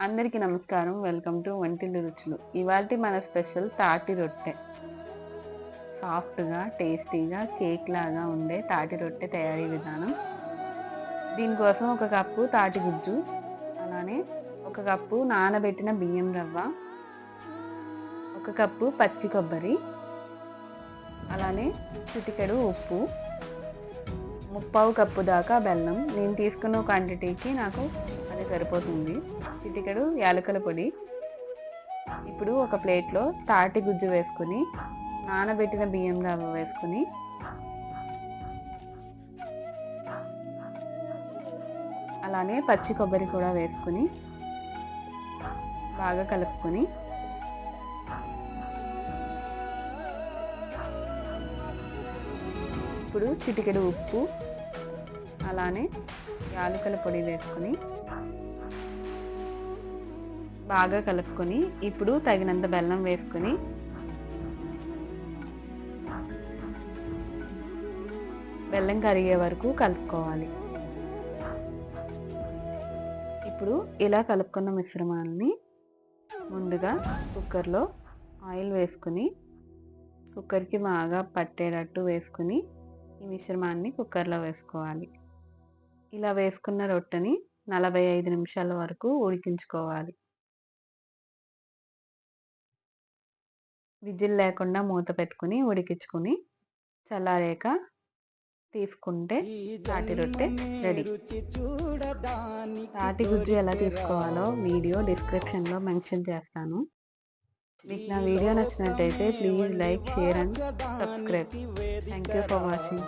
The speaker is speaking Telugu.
అందరికీ నమస్కారం. వెల్కమ్ టు వంటిల్లు రుచులు. ఇవాల్టి మన స్పెషల్ తాటి రొట్టె. సాఫ్ట్‌గా, టేస్టీగా, కేక్ లాగా ఉండే తాటి రొట్టె తయారీ విధానం. దీనికోసం ఒక కప్పు తాటి గుజ్జు, అలానే ఒక కప్పు నానబెట్టిన బియ్యం రవ్వ, ఒక కప్పు పచ్చి కొబ్బరి, అలానే చిటికెడు ఉప్పు, ముప్పావు కప్పు దాకా బెల్లం. నేను తీసుకున్న క్వాంటిటీకి నాకు అది సరిపోతుంది. చిటికెడు యాలకుల పొడి. ఇప్పుడు ఒక ప్లేట్లో తాటి గుజ్జు వేసుకుని, నానబెట్టిన బియ్యం రవ్వ వేసుకుని, అలానే పచ్చి కొబ్బరి కూడా వేసుకుని బాగా కలుపుకొని, ఇప్పుడు చిటికెడు ఉప్పు, అలానే యాలకుల పొడి వేసుకుని బాగా కలుపుకొని, ఇప్పుడు తగినంత బెల్లం వేసుకుని బెల్లం కరిగే వరకు కలుపుకోవాలి. ఇప్పుడు ఇలా కలుపుకున్న మిశ్రమాన్ని ముందుగా కుక్కర్లో ఆయిల్ వేసుకుని, కుక్కర్కి బాగా పట్టేటట్టు వేసుకుని ఈ మిశ్రమాన్ని కుక్కర్లో వేసుకోవాలి. ఇలా వేసుకున్న రొట్టెని 45 నిమిషాల వరకు ఉడికించుకోవాలి. విజిల్ లేకుండా మూత పెట్టుకుని ఉడికించుకుని చల్లారాక తీసుకుంటే తాటి రొట్టె రెడీ. తాటి గుజ్జు ఎలా తీసుకోవాలో వీడియో డిస్క్రిప్షన్లో మెన్షన్ చేస్తాను. మీకు నా వీడియో నచ్చినట్టయితే please like, share and subscribe. Thank you for watching.